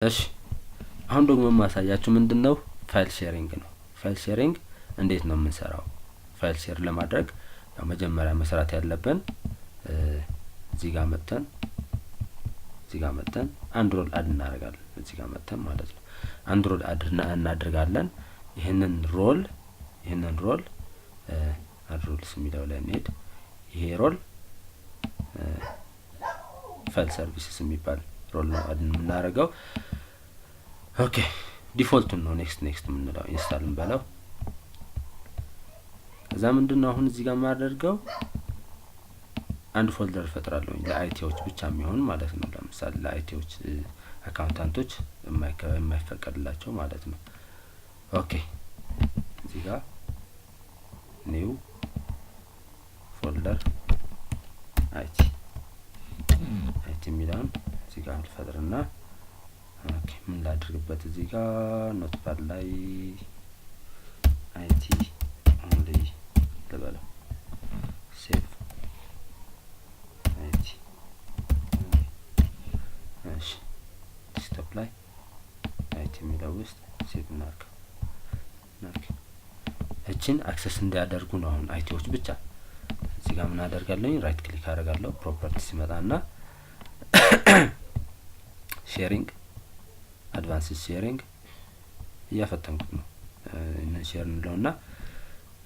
እሺ አሁን ደግሞ ማሳያችሁ ምንድነው ፋይል ሼሪንግ ነው። ፋይል ሼሪንግ እንዴት ነው የምንሰራው? ፋይል ሼር ለማድረግ መጀመሪያ መስራት ያለብን እዚህ ጋር መተን አንድ ሮል አድ እናደርጋለን። እዚህ ጋር መተን ማለት ነው አንድ ሮል አድ እናደርጋለን። ይሄንን ሮል አድ ሮልስ የሚለው ላይ እንሄድ። ይሄ ሮል ፋይል ሰርቪስስ የሚባል ሮል ነው አድ የምናደርገው። ኦኬ ዲፎልት ነው ኔክስት የምንለው ኢንስታል እንበለው። ከዛ ምንድነው አሁን እዚህ ጋር ማደርገው አንድ ፎልደር ፈጥራለሁ ለአይቲዎች ብቻ የሚሆን ማለት ነው። ለምሳሌ ለአይቲዎች አካውንታንቶች የማይፈቀድላቸው ማለት ነው። ኦኬ እዚህ ጋር ኒው ፎልደር አይቲ የሚለውን እዚህ ጋር ልፈጥርና ኦኬ ምን ላድርግበት እዚህ ጋር ኖትፓድ ላይ አይቲ ኦንሊ ልበለው ሴቭ አይቲ እሺ ዲስክቶፕ ላይ አይቲ የሚለው ውስጥ ሴቭ እናድርግ። እቺን አክሰስ እንዲያደርጉ ነው አሁን አይቲዎች ብቻ። እዚህ ጋር ምን አደርጋለሁ ራይት ክሊክ አደርጋለሁ ፕሮፐርቲስ ይመጣና ሼሪንግ አድቫንስድ ሼሪንግ እያፈተንኩት ነው እና ሼር እንለውና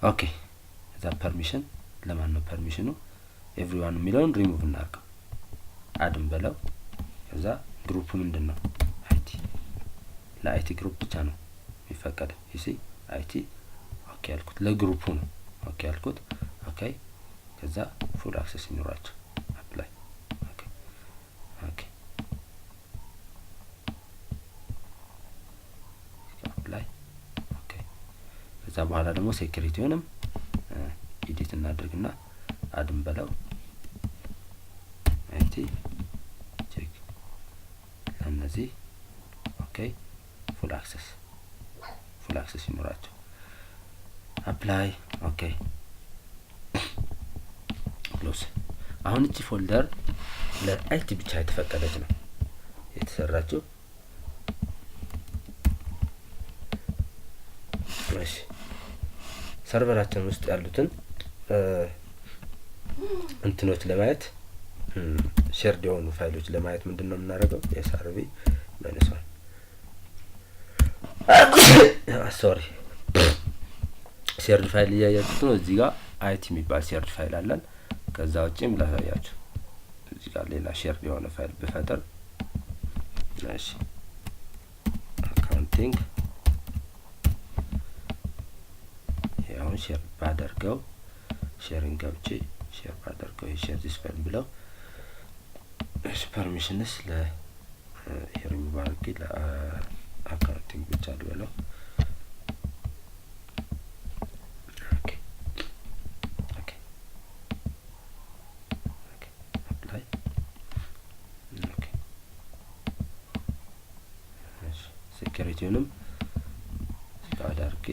ኦኬ እዛ ፐርሚሽን ለማን ነው ፐርሚሽኑ ኤቭሪዋን የሚለውን ሪሙቭ እናድርገው አድም በለው። ከዛ ግሩፑ ምንድነው አይቲ ለአይቲ ግሩፕ ብቻ ነው የሚፈቀደው። ይሲ አይቲ ኦኬ ያልኩት ለግሩፑ ነው ኦኬ ያልኩት ኦኬ። ከዛ ፉል አክሰስ ይኖራቸው አፕላይ ኦኬ አፕላይ ኦኬ። ከዛ በኋላ ደግሞ ሴኩሪቲውንም ኤዲት እናድርግና አድም በለው አይቲ ቼክ ለነዚህ ኦኬ ፉል አክሰስ ይኖራቸው አፕላይ ኦኬ ክሎዝ። አሁን እቺ ፎልደር ለአይቲ ብቻ የተፈቀደች ነው የተሰራችው። እሺ ሰርቨራችን ውስጥ ያሉትን እንትኖች ለማየት ሼርድ የሆኑ ፋይሎች ለማየት ምንድነው የምናደርገው ኤስአርቪ -1 ሶሪ ሼርድ ፋይል እያያችሁት ነው። እዚህ ጋር አይቲ የሚባል ሼርድ ፋይል አለን። ከዛ ውጪም ላሳያችሁ እዚህ ጋር ሌላ ሼርድ የሆነ ፋይል ብፈጥር እሺ አካውንቲንግ ያው ሼር ባደርገው ሼሪንግ ገብቼ ሼር ባደርገው ሼር ዲስ ፋይል ብለው እሺ ፐርሚሽንስ ለሄሪንግ ባርኪ ለአካውንቲንግ ብቻ ልበለው ሴኩሪቲውንም ስታርት አድርጌ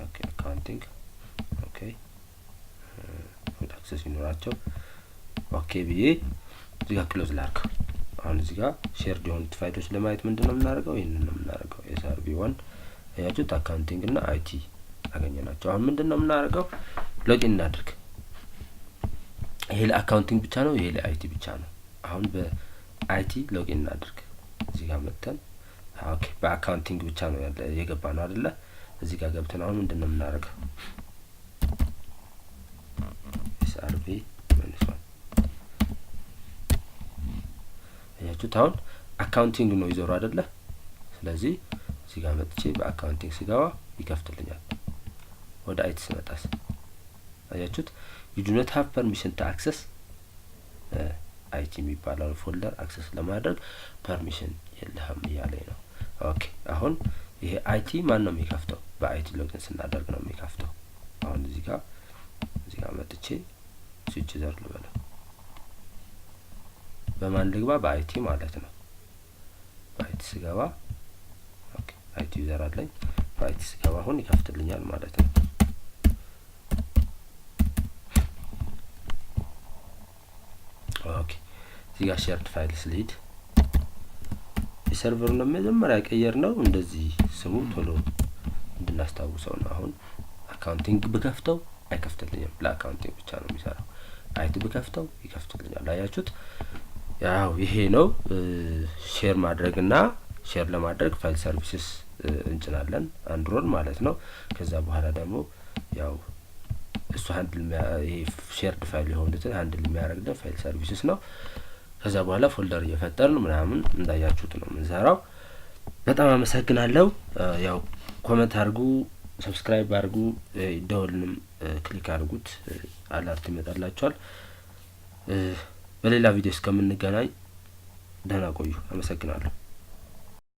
ኦኬ አካውንቲንግ ኦኬ ፉል አክሰስ ይኖራቸው ኦኬ ብዬ እዚህ ጋር ክሎዝ ላድርገው። አሁን እዚህ ጋር ሼርድ የሆኑት ፋይሎች ለማየት ምንድነው የምናደርገው ይሄንን ነው የምናደርገው ኤስአርቪ1 አያችሁት አካውንቲንግ እና አይቲ አገኘናቸው። አሁን ምንድነው የምናደርገው ሎጊን እናድርግ። ይሄ ለአካውንቲንግ ብቻ ነው፣ ይሄ ለአይቲ ብቻ ነው። አሁን በአይቲ ሎጊን እናድርግ። እዚህ ጋር መተን ኦኬ በአካውንቲንግ ብቻ ነው ያለ የገባ ነው አይደለ? እዚህ ጋር ገብተን አሁን ምንድነው የምናደርገው ኤስአርቪ -1 አያችሁት አሁን አካውንቲንግ ነው ይዞሩ አይደለ? ስለዚህ እዚህ ጋር መጥቼ በአካውንቲንግ ስገባ ይከፍትልኛል። ወደ አይቲ ስመጣስ አያችሁት you do not have permission to access አይቲ የሚባለው ፎልደር አክሰስ ለማድረግ ፐርሚሽን የለህም እያለኝ ነው። ኦኬ አሁን ይሄ አይቲ ማን ነው የሚከፍተው? በአይቲ ሎጊን ስናደርግ ነው የሚከፍተው። አሁን እዚህ ጋር መጥቼ ስዊች ዘር ልበለው በማን ልግባ? በአይቲ ማለት ነው። በአይቲ ስገባ ኦኬ አይቲ ዩዘር አለኝ። በአይቲ ስገባ አሁን ይከፍትልኛል ማለት ነው። ኦኬ እዚህ ጋር ሼርድ ፋይልስ ሊድ የሰርቨሩን መጀመሪያ ቀየር ነው እንደዚህ ስሙ ቶሎ እንድናስታውሰው ነው። አሁን አካውንቲንግ ብከፍተው አይከፍትልኝም፣ ለአካውንቲንግ ብቻ ነው የሚሰራው። አይቲ ብከፍተው ይከፍትልኛል። አያችሁት? ያው ይሄ ነው ሼር ማድረግና ሼር ለማድረግ ፋይል ሰርቪስስ እንጭናለን አንድሮን ማለት ነው። ከዛ በኋላ ደግሞ ያው እሱ ሃንድል ይሄ ሼርድ ፋይል የሆኑትን ሃንድል የሚያደርግልን ፋይል ሰርቪስስ ነው። ከዛ በኋላ ፎልደር እየፈጠርን ምናምን እንዳያችሁት ነው የምንሰራው። በጣም አመሰግናለሁ። ያው ኮሜንት አድርጉ፣ ሰብስክራይብ አድርጉ፣ ደወልንም ክሊክ አድርጉት፣ አለርት ይመጣላችኋል። በሌላ ቪዲዮ እስከምንገናኝ ደህና ቆዩ። አመሰግናለሁ።